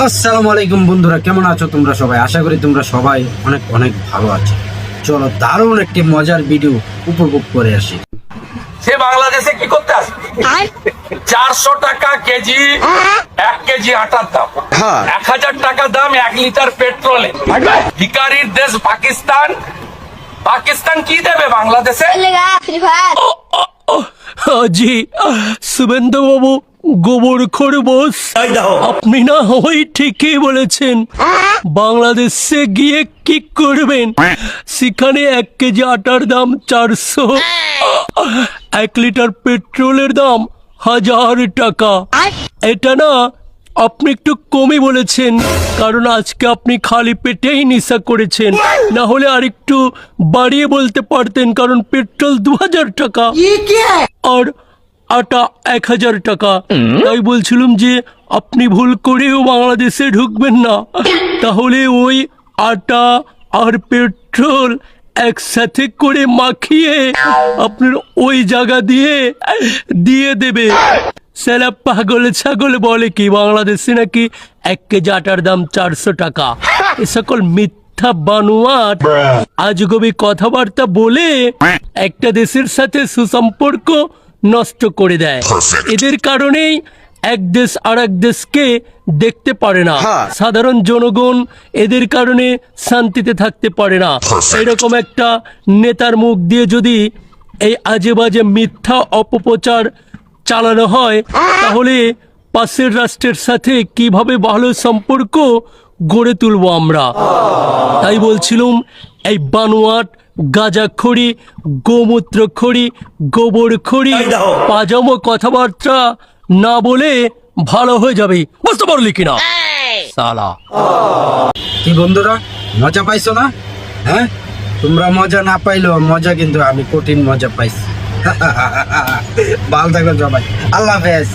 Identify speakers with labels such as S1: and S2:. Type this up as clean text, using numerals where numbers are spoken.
S1: আসসালামু আলাইকুম বন্ধুরা, কেমন আছো তোমরা সবাই? আশা করি তোমরা সবাই অনেক অনেক ভালো আছো। চলো দারুণ একটি মজার ভিডিও উপভোগ করে আসি।
S2: সে বাংলাদেশে কি করতে আসে? 400 টাকা কেজি 1 কেজি আটার দাম, 1000 টাকা দাম 1 লিটার পেট্রোলে। ভিখারির দেশ পাকিস্তান। পাকিস্তান কি দেবে বাংলাদেশে?
S3: फ्री फायर
S4: জি শুভেন্দু বাবু গোবর খরগোশ, আপনি না ওই ঠিকই বলেছেন। বাংলাদেশে গিয়ে কি করবেন? সেখানে 1 কেজি আটার দাম 400, 1 লিটার পেট্রোলের দাম 1000 টাকা। এটা না আপনি একটু কমই বলেছেন, কারণ আজকে আপনি খালি পেটেই নেশা করেছেন। না হলে আরেকটু বাড়িয়ে বলতে পারতেন, কারণ পেট্রোল 2000 টাকা আর আটা 1000 টাকা। তাই বলছিলাম যে আপনি ভুল করেও বাংলাদেশে ঢুকবেন না, তাহলে ওই আটা আর পেট্রোল একসাথে করে মাখিয়ে আপনার ওই জায়গা দিয়ে দেবে। সেলা পাগল ছাগল বলে কি বাংলাদেশে নাকি 1 কেজি আটার দাম 400 টাকা। এ সকল মিথ্যা বানোয়াট আজগবি কথাবার্তা বলে একটা দেশের সাথে সুসম্পর্ক নষ্ট করে দেয়। এদের কারণেই এক দেশ আর এক দেশকে দেখতে পারে না, সাধারণ জনগণ এদের কারণে শান্তিতে থাকতে পারে না। এরকম একটা নেতার মুখ দিয়ে যদি এই আজে বাজে মিথ্যা অপপ্রচার চালানো হয়, তাহলে পাশের রাষ্ট্রের সাথে কিভাবে ভালো সম্পর্ক গড়ে তুলবো আমরা? তাই বলছিলাম, এই বানোয়াট গাঁজাখড়ি, গোমূত্রখড়ি, গোবরখড়ি, পাজামো কথাবার্তা না বলে ভালো হয়ে যাবে। বুঝতে পারলি কিনা সালা?
S1: কি বন্ধুরা, মজা পাইছো না? হ্যাঁ, তোমরা মজা না পাইলেও মজা কিন্তু আমি কঠিন মজা পাইছি। ভালো থাকো সবাই, আল্লাহ হাফেজ।